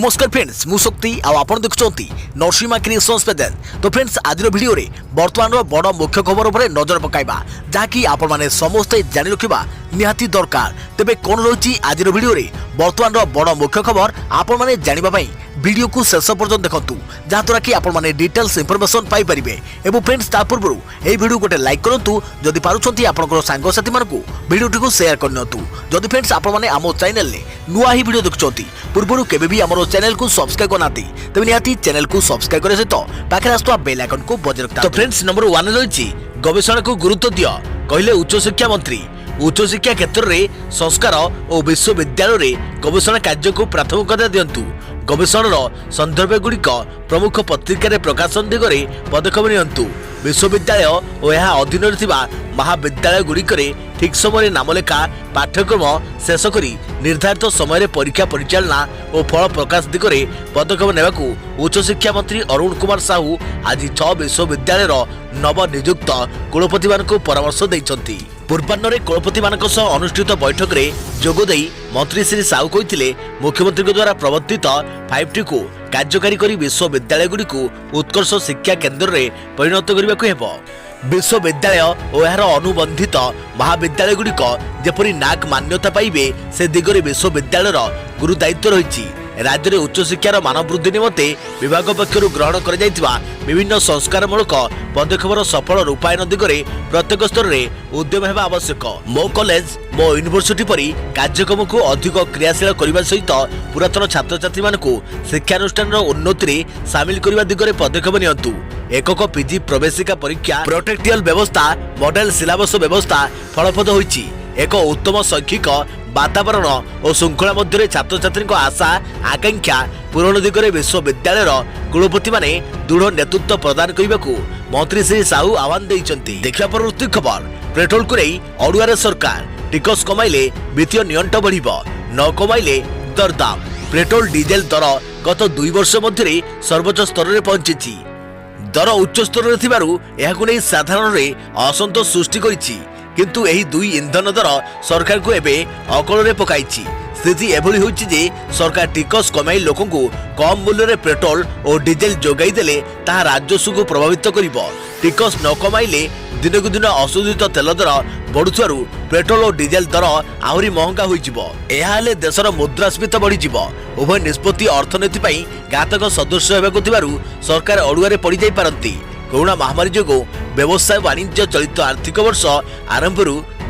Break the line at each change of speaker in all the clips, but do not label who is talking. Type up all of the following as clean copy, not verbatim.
नमस्कार फ्रेंड्स मु शक्ति आपण देखुंती नरसिंहा क्रिएशंस पेजेंट। तो फ्रेंड्स आज वीडियो रे वर्तमान बड़ मुख्य खबर उपर नजर पकाइबा जहाँकि आपण माने समस्ते जानि रखिबा निहाती दरकार। तेबे कोन रही आज वीडियो रे वर्तमान बड़ मुख्य खबर आपण माने जानिबा पई वीडियो को शेष पर्यंत देखंतु जहाँद्वारा कि आपण माने डिटेल्स इंफॉर्मेशन पाई परिबे। एवं फ्रेंड्स ता पूर्व ए वीडियो गोटे लाइक करंतु जदि पारुछंती आपनकर सांग साथी मानकु वीडियो को शेयर करनतु। जदि फ्रेंड्स आपण माने आमो चैनल ले नुआ ही वीडियो देखुछंती पूर्व केबे भी हमरो चैनल को सब्सक्राइब करनाती तबे निहाती चैनल को सब्सक्राइब करे सहित पाखे आस्तुवा बेल आइकन को बजाय रखता। तो फ्रेंड्स नंबर 1 रही गवेषणा को गुरुत्व दियो कहले उच्च शिक्षा मंत्री। उच्च शिक्षा क्षेत्र में संस्कार और विश्वविद्यालय रे गवेषणा कार्य को प्राथमिकता दिंतु। गवेषणार संदर्भ गुड़िक प्रमुख पत्रिका प्रकाशन दिगरे पदक्षेप नियंतु। विश्वविद्यालय और यह अधीन महाविद्यालय गुड़िक ठीक समय नामलेखा पाठ्यक्रम शेष करी निर्धारित समय परीक्षा परिचालना और फल प्रकाश दिगरे पदक्षेप नेबाकू उच्च शिक्षा मंत्री अरुण कुमार साहू आज 6 विश्वविद्यालय नवनियुक्त कुलपति मानक परामर्श देइछंती। पूर्वाह्न कुलपति मानक सह अनुष्ठित बैठक में जोगदे मंत्री श्री साहू कहते मुख्यमंत्री द्वारा प्रवर्तित 5T को कार्यकारी करी विश्वविद्यालय गुड़िक उत्कर्ष शिक्षा केन्द्र में परिणत करने को विश्वविद्यालय और यार अनुबंधित महाविद्यालय गुड़िक जेपरी नाक मान्यता पाइबे से दिगरे विश्वविद्यालय गुरु दायित्व रही। राज्य में उच्च शिक्षार मान वृद्धि निमंते विभाग पक्षर ग्रहण कर विभिन्न संस्कारमूलक पदक्षेपर सफल रूपायन दिगरे प्रत्येक स्तर में उद्यम होगा आवश्यक। मो कॉलेज मो यूनिवर्सिटी परी कार्यक्रम को अधिक क्रियाशील करने सहित पुरातन छात्र छात्री मानक शिक्षानुष्ठान उन्नति सामिल करने दिगरे पदक्षेप नियंतु। एकक पीजी प्रवेशिका परीक्षा प्रोटेक्टियल व्यवस्था मॉडल सिलेबस व्यवस्था फलप्रद होइछि। एक उत्तम शैक्षिक वातावरण और श्रृंखला मध्य छात्र छात्री आशा आकांक्षा पूरण दिगरे विश्वविद्यालय कुलपति माने दृढ़ नेतृत्व प्रदान करने को मंत्री श्री साहू आह्वान देइछंती। देखा परवर्ती खबर पेट्रोल को नहीं अड़ुआर सरकार टिकस कमाइले वित्तीय नियंट बढ़िबो न कमाइले दरदाम। पेट्रोल डीजेल दर गत 2 वर्ष मध्य सर्वोच्च स्तर में पहुंची। दर उच्च स्तर में थिबारु एहाकु नै साधारण रे असंतोष सृष्टि करिछि। किंतु एही दुई इंधन दर सरकार को एबे अकल रे पकाइछि। स्थिति एभली होइछि जे सरकार टिकस कमाई लोकन को कम मूल्य रे पेट्रोल और डीजेल जोगाई देले ताहा राजस्व को प्रभावित करिवो। टिकस न कमाइले दिनकु दिन अशोधित तेल दर बढ़ुथारु पेट्रोल और डीजेल दर आहुरी महंगा होइजिवो। एहा हेले देशर मुद्रास्फीति बढ़िजिवो। उभय निष्पत्ति अर्थनीति पई घातक सदस्य हेबाकु थिबारु सरकार अड़ुआरे पड़ी जाई पारंती। कोरोना महामारी जोगो व्यवसाय वाणिज्य चलित आर्थिक वर्ष आरंभ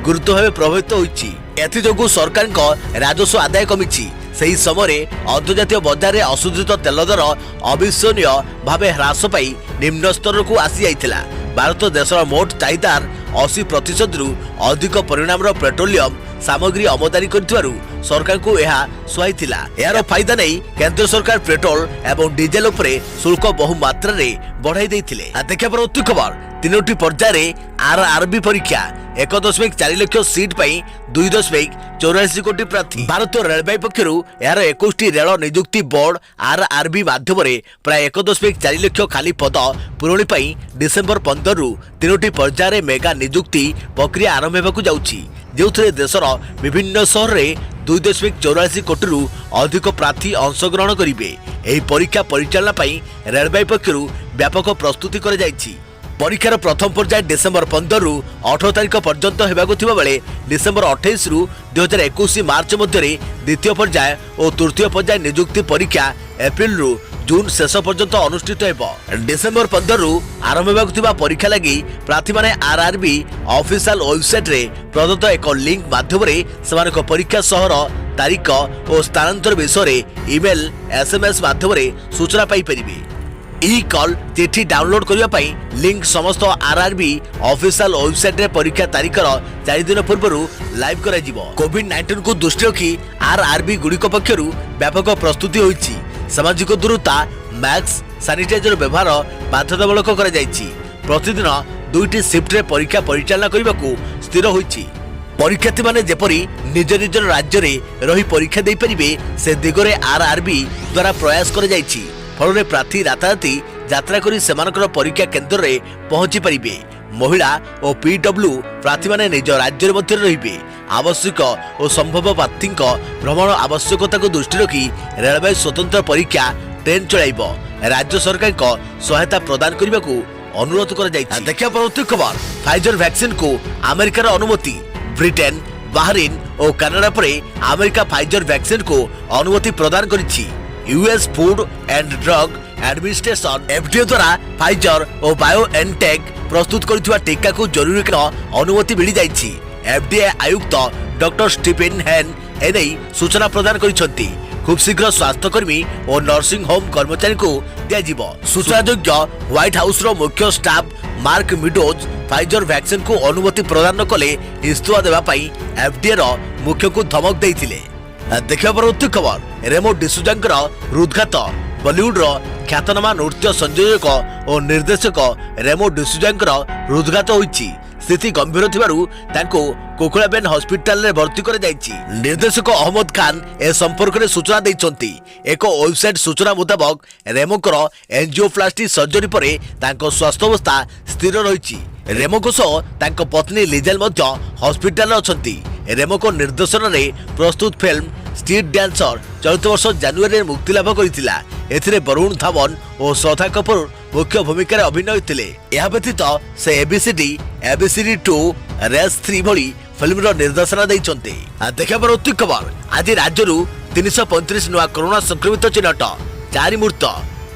गुरुत्व भाव प्रभावित होइछि। एथिजोगु सरकार राजस्व आदाय कमिछि। सही समय अंतर्जातीय बजार में अशोधित तेल दर अविश्वसनीय भाव ह्रास पाई निम्न स्तर को आसी जाइथिला। भारत देशर मोट चाहिदार 80% रु अधिक परिणाम पेट्रोलियम सामग्री आमदानी करथिबारु सरकार को यह सुहाइथिला। यार फायदा नहीं केंद्र सरकार पेट्रोल एवं डीजेल उपरे शुल्क बहु मात्रा रे बढ़ाई देइथिले। देखा परवर्ती खबर 3टी पर्याय आरआरबी परीक्षा 1.4 लाख सीट पाई 2.84 कोटी प्रार्थी। भारतीय रेलवे पक्षरु यार 21टी रेल नियुक्ति बोर्ड आरआरबी माध्यम प्राय 1.4 लाख खाली पद पूरण पाई डिसेंबर 15 रु 3टी पर्याय मेगा नियुक्ति प्रक्रिया आरंभ होगाकू जाउछि। जो देशर विभिन्न सहर में 2.84 कोटी रु अधिक प्रार्थी अंशग्रहण करेंगे। यह परीक्षा परिचालना पाई रेलवे पक्षरु व्यापक प्रस्तुति कर जाइछि। परीक्षार प्रथम पर्याय डिसेंबर 15 रु 18 तारिख पर्यंत होगाकू थिबा बेले डिसेंबर 28 रु 2021 मार्च मध्य द्वितीय पर्याय और तृतीय पर्याय नियुक्ति परीक्षा एप्रिल रु जून शेष पर्यंत अनुष्ठित हेबो। डिसेंबर 15 रु आरंभ होगाकू थिबा परीक्षा लगी प्रार्थी माने आरआरबी ऑफिशियल वेबसाइट रे प्रदत्त एक लिंक माध्यम रे सेमानक परीक्षा सहर तारीख और स्थानांतर विषय ईमेल एसएमएस माध्यम रे सूचना पाई परिबे। ई कॉल चिठी डाउनलोड करने पाई लिंक समस्त आरआरबी ऑफिशियल वेबसाइट रे परीक्षा तारीखर 4 दिन पूर्व लाइव करा जिवो। कोविड-19 को दृष्टि रखी आरआरबी गुड़िक पक्षरु व्यापक प्रस्तुति होइछि। सामाजिक दूरता मास्क सैनिटाइजर व्यवहार बाध्यतामूलक करा जाइछि। प्रतिदिन 2टी शिफ्ट रे परीक्षा परिचालना करबाकू स्थिर होइछि। परीक्षार्थी माने जेपरी निज निज राज्य रे रही परीक्षा दे परिबे से दिगरे आरआरबी द्वारा प्रयास करा जाइछि। फल प्रार्थी राताराती यात्रा करी सेमानकर परीक्षा केन्द्र रे पहुंची परिबे। महिला और पीडब्ल्यू प्रार्थी माने निज राज्य मध्य रहिबे। आवश्यक और संभव प्रार्थी भ्रमण आवश्यकता को दृष्टि रखी रेलवे स्वतंत्र परीक्षा ट्रेन चलाइब राज्य सरकार को सहायता प्रदान करने को अनुरोध कर देखा परवर्ती खबर। फाइजर वैक्सीन को अमेरिकार अनुमति। ब्रिटेन, बाहरीन और कनाडा पर अमेरिका फाइजर वैक्सीन को अनुमति प्रदान करिछि। US food and drug administration FDA द्वारा फाइजर और बायोएनटेक प्रस्तुत करुवा टीका को जरूरीकालीन अनुमति मिल जाइछि। एफडीए आयुक्त डॉक्टर स्टीफेन हेन एने सूचना प्रदान करिसेंती। खूब शीघ्र स्वास्थ्यकर्मी और नर्सिंग होम कर्मचारी को दिया सूचनायोग्य व्हाइट हाउस रो मुख्य staff mark meadows Pfizer vaccine को अनुमति प्रदान न कले इस्तुआ देवा पई एफडीए रो मुख्य को धमक देइथिले। देखिबा परवर्ती खबर। रेमो डिसूजांकर हृदघात। बॉलीवुड रो ख्यातनामा नृत्य संयोजक और निर्देशक रेमो डिसूजांकर हृदघात होइछि। स्थिति गंभीर थिबारु तांको कोकुलाबेन हॉस्पिटल रे भर्ती करे जाइछि। निर्देशक अहमद खान ए संपर्क रे सूचना दैछंती। एक वेबसाइट सूचना मुताबक रेमोकर एंजियोप्लास्टी सर्जरी परे तांको स्वास्थ्य अवस्था स्थिर रहिछि। रेमो को सह तांको पत्नी लिजेल मध्य हॉस्पिटल अछंती। रेमो को निर्देशन रे प्रस्तुत फिल्म स्ट्रीट डांसर चलित वर्ष जनवरी में मुक्ति लाभ करथिला। एथिरे वरुण धवन और श्रद्धा कपूर मुख्य भूमिका रे अभिनय करथिले। या व्यतीत से एबीसीडी 2 रेस 3 भली फिल्म रो निर्देशना दैछंती। देखा परवर्ती खबर। आज राज्यरू 335 नुआ कोरोना संक्रमित चिन्हट। 4 मृत।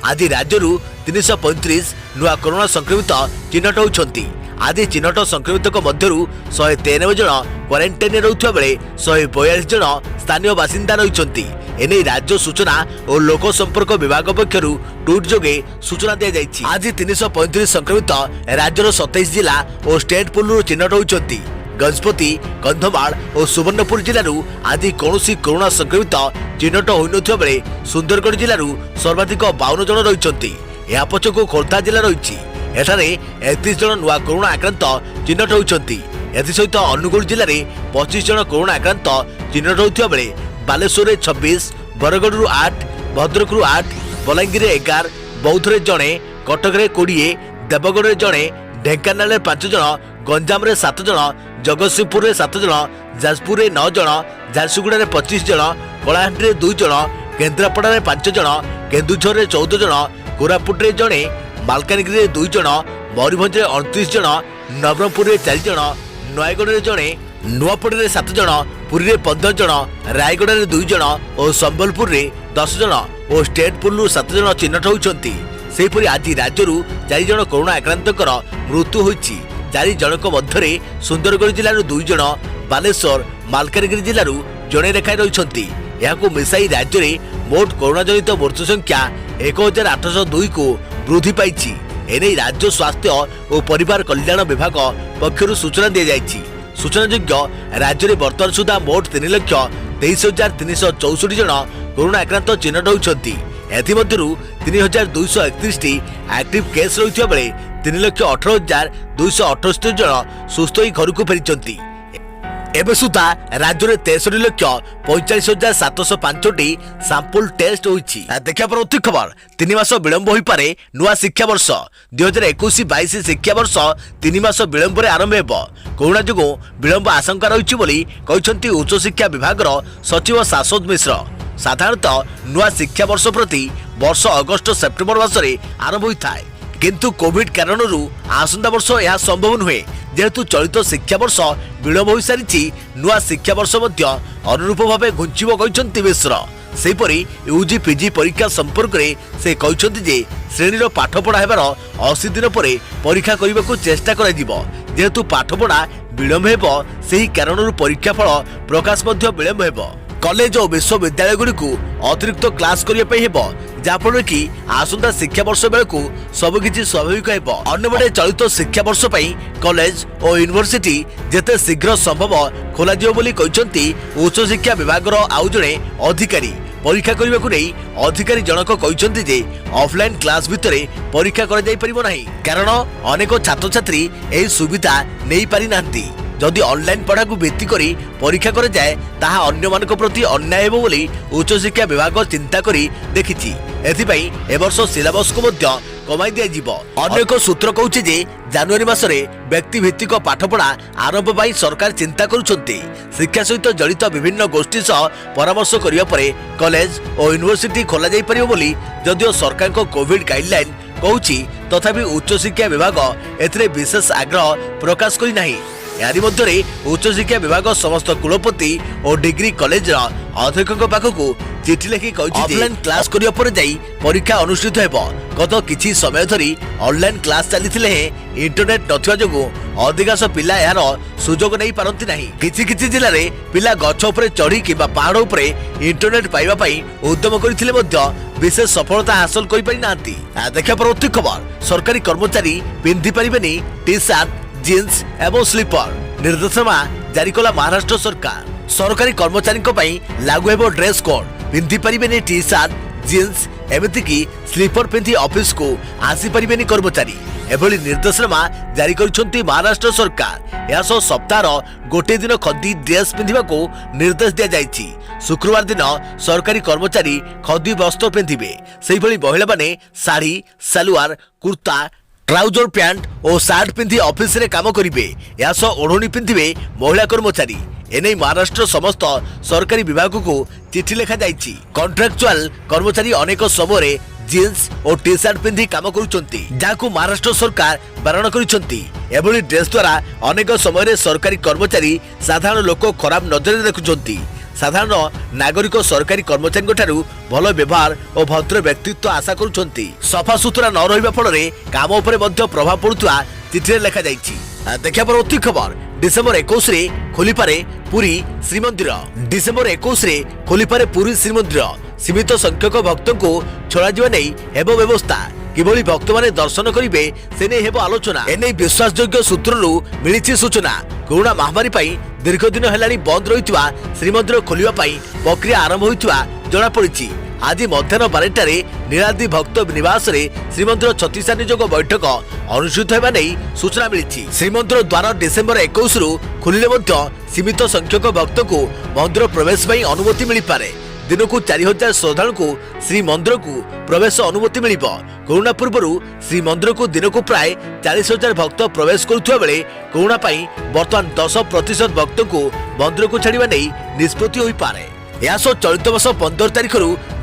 आज राज्यरू 335 नुआ कोरोना संक्रमित चिन्हट होउछंती। आज चिन्हट संक्रमित मध्यरू 193 जन क्वारंटाइन रहउथबा बेले 142 जन स्थानीय बासिंदा रहिछंती। एने राज्य सूचना और लोक संपर्क विभाग पक्षरु ट्वीट जोगे सूचना दिया जाइछि। आज 335 संक्रमित राज्यर 27 जिला और स्टेट पुलर चिन्हट होइछंती। गजपति, कंधमाल और सुवर्णपुर जिलू आज कौनसी कोरोना संक्रमित चिन्हट होइनथिबा बेले सुंदरगढ़ जिलू सर्वाधिक 52 जन रहिछंती। या पछको खोर्धा जिला रहिछि। एठारे 31 जन नुआ कोरोना आक्रांत चिन्हट होइछंती। एथिसहित अनुगुल जिले में 25 जन कोरोना आक्रांत चिन्हट होइथिबा बेले बालेश्वर 26, बरगढ़ 8, भद्रक 8, बलांगीर 11, बौद्ध जड़े, कटक 20, देवगढ़ जड़े, ढेंकानाल 5 जन, गंजाम 7 जन, जगतसिंहपुर 7 जन, जाजपुर 9 जन, झारसुगुड़ा 25 जन, कलाहांडी 2 जन, केन्द्रापड़ा 5 जन, केन्दुझर 14 जन, कोरापुट जड़े, मालकानगिरी 2 जन, मयूरभंज 29 जन, नवरंगपुर 4 जन, नयगढ़ जड़े, नुआपड़ी 7 जन, पुरी 15 जन, रायगढ़ 2 जन और संबलपुर 10 जन और स्टेट पुलू 7 जन चिन्हट होइछंती। सेहिपरि आज राज्यरू 4 जन कोरोना आक्रांतकर मृत्यु होइछि। 4 जनक मध्यरे सुंदरगढ़ जिल्लारू 2 जन, बालेश्वर, मालकानगिरी जिल्लारू जणे लेखाएं रहिछंती। याकू मिसाई राज्य में मोट कोरोना जनित मृत्यु संख्या 1802 को वृद्धि पाइछि। एने राज्य स्वास्थ्य और परिवार कल्याण विभाग पक्षरु सूचना दिया जाइछि। सूचनायोग्य राज्य में बर्तमान सुधा मोट 3,23,364 जन कोरोना आक्रांत चिन्हट होइछंती। एथिमध्यरु 3,231 एक्टिव केस रहिथिबा बेले 3,18,278 जन सुस्थ होई घर को फेरिछंती। एबे सुधा राज्य में 63,45,705 सैंपल टेस्ट होइछि। देखा परवर्ती खबर। 3 मास विलंब होई पारे नुआ शिक्षा वर्ष। 2021-22 शिक्षा वर्ष 3 मास विलंब रे आरंभ हेबो। कोरोना जोगो विलंब आशंका रहिछि बोली कहिसंती उच्च शिक्षा विभाग सचिव शाश्वत मिश्र। साधारणतः नुआ शिक्षा वर्ष प्रति वर्ष अगस्त सेप्टेम्बर मासरे आरंभ होइथाय, किंतु कोविड कारणरू आसंता वर्ष यह संभव नुहे। जेहेतु चलित शिक्षा वर्ष विलंब हो सारी नुआ शिक्षा वर्ष अनुरूप भाव घुंचब कहते मिश्र। सेहीपरि यूजी पीजी परीक्षा संपर्क में से कहते जे श्रेणी पाठपढ़ा होबार 80 दिन पर परीक्षा करने को चेष्टा जेहेतु पाठपढ़ा विलंब हेब से कारण परीक्षा फल प्रकाश विलंब हेब। कॉलेज और विश्वविद्यालय गुड़ी अतिरिक्त क्लास करने जहाँफल कि आसंता शिक्षा वर्ष बेलू सबकि स्वाभाविक हेब। अन्यबड़े चलित शिक्षा वर्ष कॉलेज और यूनिवर्सिटी जेते शीघ्र संभव खोल उच्च शिक्षा विभाग आउ जड़े अधिकारी परीक्षा करने को नहीं अधिकारी जनक कहते जे ऑफलाइन क्लास भितर परीक्षा कर कारण अनेक छात्र छात्री यह सुविधा नहीं पारि नांती। जदि ऑनलाइन पढ़ा को भित्ति करी परीक्षा करे जाए ताहा अन्य मानक प्रति अन्याय हेबो बोली उच्च शिक्षा विभाग चिंता करी देखिछि। एथिपई ए वर्ष सिलेबस को मध्य कमाई दिया। अन्य एक सूत्र कहूछि जे जनवरी मासरे व्यक्ति भित्तिक पाठपढ़ा आरंभ पाई सरकार चिंता करुछन्ति। शिक्षा सहित जड़ित विभिन्न गोष्ठी सह परामर्श करिया परे कॉलेज और यूनिवर्सिटी खोला जाई परियो बोली जदिओ सरकार को कोविड गाइडलाइन कहूछि तथापि उच्च शिक्षा विभाग एथिरे विशेष आग्रह प्रकाश करि नाही। यारी मध्यरे उच्च शिक्षा विभाग समस्त कुलपति और डिग्री कॉलेज अध्यक्षक पाखकु चिठी लिखि कहिछि ऑफलाइन क्लास करिया पर जाई परीक्षा अनुष्ठित हेबो। गत किछि समय धरी ऑनलाइन क्लास चलीथिले इंटरनेट नथिया जोगु अधिकांश पिला यार सुजोग नै पारंती नाही। किछि जिल्ला रे पिला गछ उपरे चढ़ी किबा पहाड़ उपरे इंटरनेट पाइबा पई उद्यम करिथिले मध्य विशेष सफलता हासिल करि पारि नांती। देखा परवर्ती खबर सरकारी कर्मचारी पिंधि परिबेनी टी शर्ट जीन्स एवं स्लीपर निर्देशनामा जारी कला महाराष्ट्र सरकार। सरकारी कर्मचारी लागू हेबो ड्रेस कोड पिंधि परिबेनी टी शर्ट जीन्स एमती की स्लीपर पिंधि ऑफिस को आसी परिबेनी कर्मचारी एभली निर्देशनामा जारी करिसंती महाराष्ट्र सरकार। या सप्ताह गोटे दिन खदी ड्रेस पिंधिबा को निर्देश दिया जायछि। शुक्रवार दिन सरकारी कर्मचारी खदी वस्त्र पिंधिबे। सेहि भली महिला माने साड़ी सलवार कुर्ता ट्राउजर पैंट और सार्ट पिंधि ऑफिस रे काम करिवे। या ओढ़णी पिंधिबे महिला कर्मचारी। एने महाराष्ट्र समस्त सरकारी विभाग को चिठी लिखा जायछि। कॉन्ट्रैक्चुअल कर्मचारी अनेक समय जीन्स और टी शर्ट पिंधि काम करुछंती जाको महाराष्ट्र सरकार बारण करिसंती। एभली ड्रेस द्वारा अनेक समय सरकारी कर्मचारी साधारण लोक खराब नजर देखुछंती। साधारण नागरिक सरकारी कर्मचारी ठारू भल व्यवहार और भद्र व्यक्तित्व आशा करुछंती। सफा सुतरा न रहिबा फଳରେ काम उपरे मध्य प्रभाव पडुतुआ चिठी लिखा जायछि। देखा परवर्ती खबर डिसेम्बर 21 रे खोली पारे पुरी श्रीमंदिर। डिसेम्बर 21 रे खोली पारे पुरी श्रीमंदिर। सीमित संख्यक भक्त को छड़ा जीवा नहीं हेबो व्यवस्था। किभली भक्त माने दर्शन करिवे से नै हेबो आलोचना। एनै विश्वासयोग्य सूत्ररू मिलिछि सूचना। कोरोना महामारी पई दीर्घ दिन हेलानी बंद रहितवा श्रीमंदिर खोलिबा पई प्रक्रिया आरंभ होइतवा जणा पड़िछि। आज मध्याह्न 12 रे नीलाद्रि भक्त निवास रे श्रीमंदिर छत्तीसा नियोग बैठक अनुष्ठित हेबा नै सूचना मिलिछि। श्रीमंदिर द्वार डिसेम्बर 21 रु खोलिले मध्य सीमित संख्यक भक्त को मंदिर प्रवेश पई अनुमति मिलि पारे। दिन को 4000 श्रद्धालु को श्रीमंदिर को प्रवेश अनुमति मिल। कोरोना पूर्व श्रीमंदिर को दिन को प्राय 40,000 भक्त प्रवेश करुवा बेले कोरोना वर्तमान 10% भक्त को मंदिर को छाड़ा नहीं निष्पत्ति हो पारे। यह चलित वर्ष 15 तारिख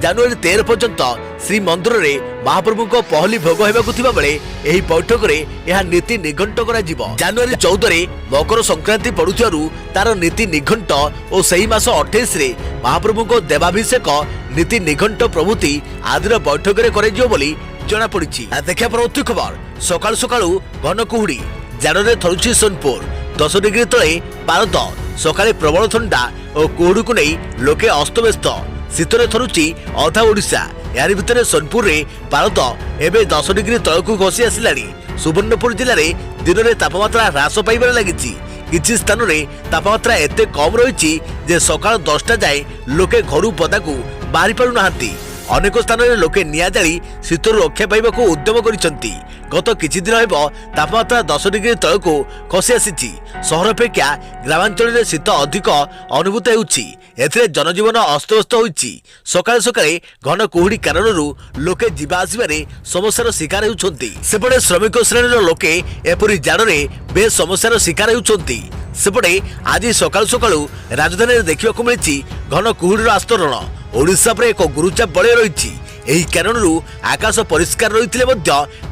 जनवरी 13 पर्यंत श्रीमंदिर में महाप्रभु को पहली भोग होगा बेले यह बैठक में यह नीति निघंट कर जनवरी 14 मकर संक्रांति पड़ुथिबारु तार नीति निघंट और सही मास 28 रे महाप्रभु को देवाभिषेक नीति निघंट प्रभृति आदिर बैठक में कर जना पड़ी। देखा परवर्ती खबर सकाळु सकाळु घन कुहुड़ी जाड़े थरुछि सोनपुर 10 डिग्री तले पारद। सकाळे प्रबल ठंडा और कुहुड़ी को नहीं लोके अस्तव्यस्त। शीतरे थरुछि अधा ओडिशा। यार भितर सोनपुर रे पारद एबे 10 डिग्री तलकू खसी आसिलानी। सुवर्णपुर जिले में दिन में तापमात्रा ह्रास पाइबार लगी। किछि स्थान रे तापमात्रा एते कम रही जे सकाळ 10टा जाए लोके घर पदाकू बाहरी पारु नाहांती। अनेक स्थान में लोके निया जाली शीतर रक्षा पाइबा को उद्यम करिसंती। गत किछि दिन हेब तापमात्रा 10 डिग्री तलकू खसी आसी। सहर अपेक्षा ग्रामांचल में शीत अधिक अनुभूत होउछि। एथिरे जनजीवन अस्तव्यस्त होइछि। सकाळे सकाळे घन कुहुड़ी कारण लोके जीवा आसिबारे समस्यार शिकार होउछंती। सेपटे श्रमिक श्रेणीर लोके एपरि जाड़े बेस समस्यार शिकार होउछंती। सेपटे आज सकाळु सकाळु राजधानी देखिबाकू मिलिछि घन कुहुड़ीर आस्तरण। ओडिशा पर एक गुरुचाप बलय रही। एही कारणरू आकाश परिष्कार रही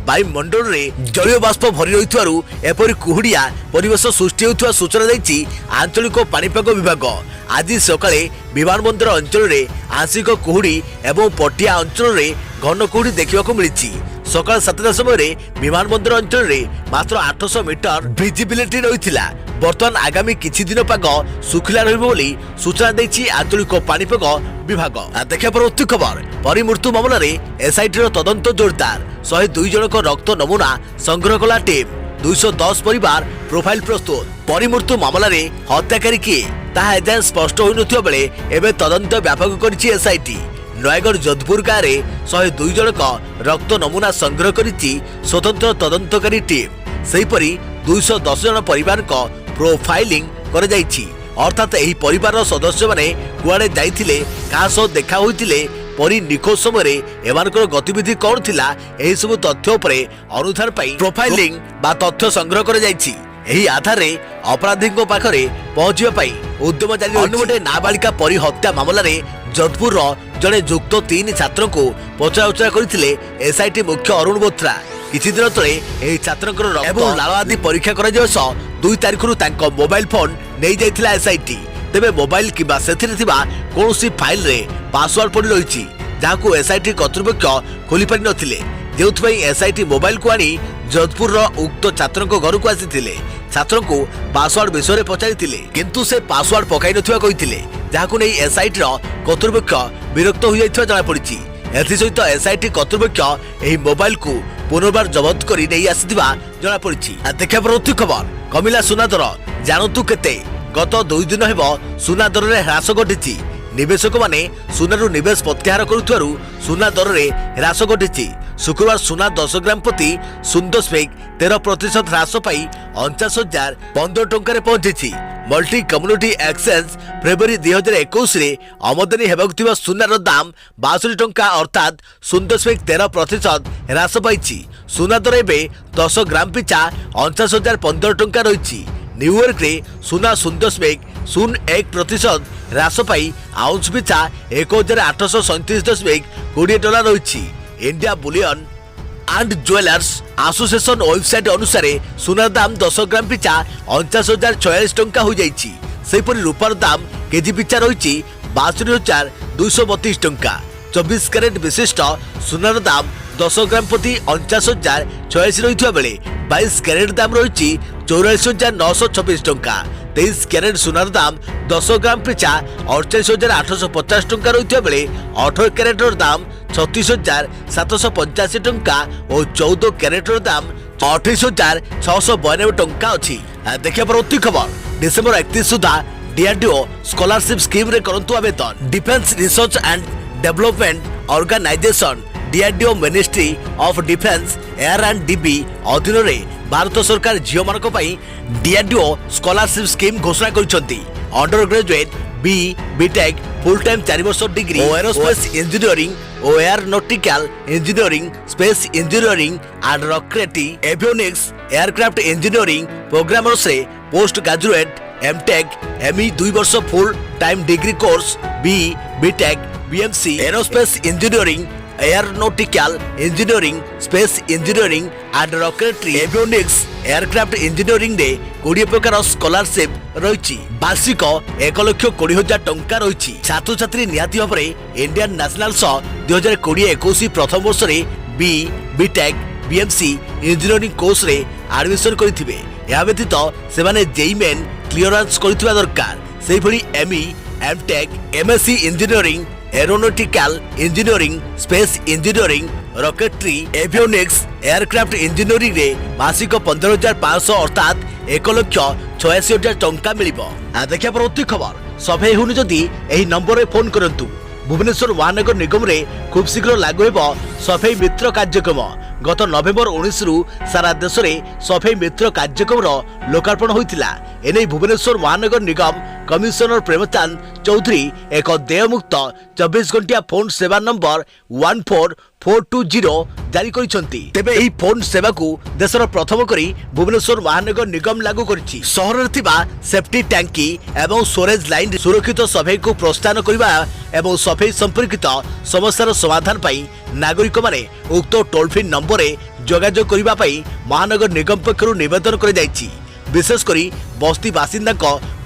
वायुमंडल में जलीय बाष्प भरी रही एपरी कुहुड़िया परिवेश सृष्टि होता सूचना देछि आंचलिक पाणीपाग विभाग। आज सकाळे विमानबंदर अंचल में आंशिक कुहुड़ी एवं पटिया अंचल में घन कुहुड़ी देखा मिली। सकाळ 7टा समय विमानबंदर अंचल में मात्र 800 मीटर विजिबिलिटी रही। बर्तमान आगामी किछि दिन पाग सुखिला रहिबो बोली सूचना देछि आंचलिक पाणीपाग विभाग। देखा परवर्ती खबर परिमृत्यु मामला रे एसआईटी तदंत जोरदार। 102 जनक रक्त नमूना संग्रह कला टीम। 210 परिवार प्रोफाइल प्रस्तुत। परिमृत्यु मामला रे हत्याकारी किए ताहा एजाए स्पष्ट होई नथिबा बेले एबे तदंत व्यापक करिछि एसआईटी। नयगढ़ जोधपुर गाँव में 102 जनक रक्त नमूना संग्रह करिछि स्वतंत्र तदंतकारी टीम। सेहीपरि 210 जन परिवार को प्रोफाइलिंग कर जाइछि। अर्थात एही परिवार सदस्य माने कुआडे जाइथिले, कहा सह देखा होइथिले, परी निखोज समय एमानकर गतिविधि कौन थिला एही सब तथ्य उपरे अनुधान पाई प्रोफाइलिंग बा तथ्य संग्रह कर जायछि। एही आधार अपराधी पाखरे पहुंचवा पाई उद्यम जारी। अन्यपटे नाबालिका परी हत्या मामला रे जोधपुर जड़े युक्त 3 छात्र को पचराउचरा करथिले एसआईटी मुख्य अरुण बोथ्रा। किछि दिन तले एही छात्रकर रक्त लाल आदि परीक्षा करा जाय 2 तारिख रु तांको मोबाइल फोन नै जायथिला एसआईटी। तेबे मोबाइल किबा सेथिरे थिबा कोनोसी फाइल रे पासवर्ड पड़ी रहिछि जाहाकू एसआईटी कर्तृपक्ष खोली पारि नथिले। जेउथबई एसआईटी मोबाइल को आनी जोधपुर उक्त छात्र घर को आसी छात्र को पासवर्ड विषय पचारिथिले किंतु से पासवर्ड पकाई नथिबा कहिथिले जाहाकू नै एसआईटी कर्तृपक्ष विरक्त हो जायथिबा जणा पड़िछि। एथि सहित एसआईटी कर्तृपक्ष एही मोबाइल को पुनर्बार जब्त करि नै आसीथिबा जणा पड़िछि। देखिया परवर्ती खबर कमिला सुना दर जानतु केते गत 2 दिन हेब सुना दर रे ह्रास घटिछि। निवेशक माने सुनारू निवेश प्रत्याहार करुथारु सुना दर रे ह्रास घटिछि। शुक्रवार सुना 10 ग्राम प्रति 0.13% ह्रास पाई 49,015 टंका पहुंची। मल्टी कम्युनिटी एक्सचेंज फेब्रुआरी 2021 रे आमदानी हेबाकुथिबा सुनार दाम 62 टंका अर्थात 0.13% ह्रास पाई। सुना दर एबे 10 ग्राम पिछा 49,015 टंका रही। न्यूयॉर्क रे सुना 0.01% ह्रास पाई आउंस पिछा 1,837.20 डॉलर रही। India Boolean and jewellers association website अनुसार सुनार दाम 10 ग्राम पिछा 49,046 टंका हो जाइछि। सेहिपरि रूपार दाम केजी पिछा रही 62,232 टंका। 24 कैरेट विशिष्ट सुनार दाम 10 ग्राम प्रति 49,046 रही बेले 22 कैरेट दाम रही 44,926 टंका। 23 कैरेट सुनार दाम 10 ग्राम पिछा 48,850 टंका रही बेले 18 कैरेट दाम 36,785 टंका और 14 कैरेट दाम 28,692 टंका अच्छी। देखिए परवर्ती खबर डिसेम्बर 31 सुधा डीआरडीओ स्कॉलरशिप स्कीम रे करंतु आवेदन। Defence research and development organisation DRDO ministry of defence air and DB अधीन रे भारत सरकार झियो मानक पई डीआरडीओ स्कॉलरशिप स्कीम घोषणा करिसंती। Undergraduate B BTech full time 4 वर्ष डिग्री एरोस्पेस इंजीनियरिंग और aeronautical engineering space engineering and rocketry avionics aircraft engineering programmer से पोस्ट ग्रेजुएट एमटेक एमई 2 वर्ष full time degree course B BTech BMC aerospace engineering aeronautical engineering space engineering and rocketry avionics aircraft engineering रे 20 प्रकार scholarship रही। वार्षिक 1,20,000 टंका रही। छात्र छात्री निहाती भाव इंडियन नेशनल 2020-21 प्रथम वर्ष रे B BTech BMC engineering course रे एडमिशन करिथिबे। या व्यतीत सेमाने जेई मेन क्लियरेंस करिथिबा दरकार। सेहि भली ME MTech MSc engineering aeronautical engineering space engineering rocketry avionics aircraft engineering रे मासिक 15,500 अर्थात 1,86,000 टंका मिलिबो। देखिया परवर्ती खबर सभे हुनि जदि एही नंबर रे फोन करंतु। भुवनेश्वर महानगर निगम रे खूब शीघ्र लागू हेबो सफाई मित्र कार्यक्रम। गत नवेम्बर 19 रु सारा देश में सफाई मित्र कार्यक्रम लोकार्पण होइतिला। एने भुवनेश्वर महानगर निगम कमिशनर प्रेमचंद चौधरी एक देयमुक्त 24 घंटिया फोन सेवा नंबर 14420 जारी करिसंती। तेबे एही फोन सेवा को देशर प्रथम करी भुवनेश्वर महानगर निगम लागू करिछि। शहर थिबा सेफ्टी टैंकी एवं स्टोरेज लाइन सुरक्षित सफाई को प्रोत्साहन करबा एवं सफाई संपर्कित समस्यार समाधान पाई नागरिक माने उक्त टोल फ्री नंबर रे जोगाजोग करबा पाई महानगर निगम पक्षरु निवेदन कर जायछि। विशेष करी बस्ती बासिंदा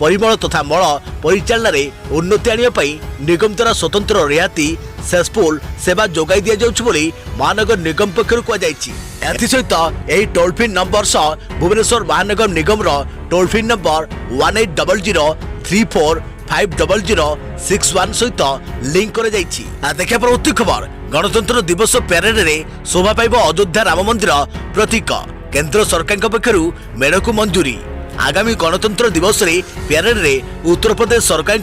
परिमल तथा मल परिचालन रे उन्नति आनिया पाई निगम द्वारा स्वतंत्र रियाती सेसपुल सेवा जोगाई दिया जाउछि बोली महानगर निगम पक्षरु कहा जायछि। एथि सहित एही टोल फ्री नंबर सह भुवनेश्वर महानगर निगम रो टोल फ्री नंबर 1800345006 सहित लिंक कर जायछि। देखिया परवर्ती खबर गणतंत्र दिवस प्यारेड रे शोभा पाइब अयोध्या राम मंदिर प्रतीक। केंद्र सरकार पक्षरु मेढ़ को मंजूरी। आगामी गणतंत्र दिवस रे प्यारेड रे उत्तर प्रदेश सरकार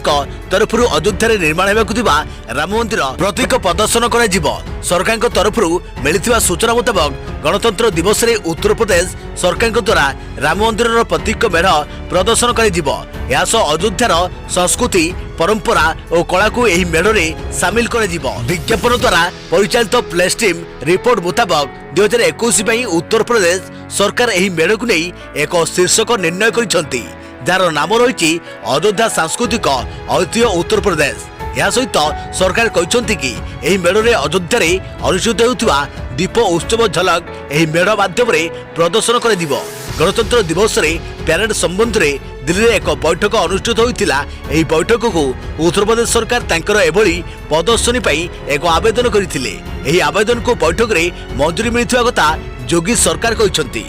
तरफ अयोध्या निर्माण होगा राम मंदिर प्रतीक प्रदर्शन करा जिवो। सरकार तरफ मिलता सूचना मुताबक गणतंत्र दिवस में उत्तर प्रदेश सरकार द्वारा राम मंदिर प्रतीक मेढ़ प्रदर्शन कर अयोध्यार संस्कृति परंपरा और कला को यह मेढ़ में सामिल कर विज्ञापन द्वारा परिचालित प्लेस टीम रिपोर्ट मुताबक 2021 उत्तर प्रदेश सरकार यह मेढ़ को नहीं एक शीर्षक निर्णय कर जार नाम रही अयोध्या सांस्कृतिक ऐतिह्य उत्तर प्रदेश। या सहित सरकार कहते कि यह मेढ़ में अयोध्या अनुष्ठित होता दीप उत्सव झलक यह मेढ़ माध्यम प्रदर्शन कर गणतंत्र दिवस रे प्यारेड संबंध में दिल्ली में एक बैठक अनुष्ठित होता यह बैठक को उत्तर प्रदेश सरकार तांकर एभली प्रदर्शनी एक आवेदन करते आवेदन को बैठक में मंजूरी मिलता कथा योगी सरकार कहते।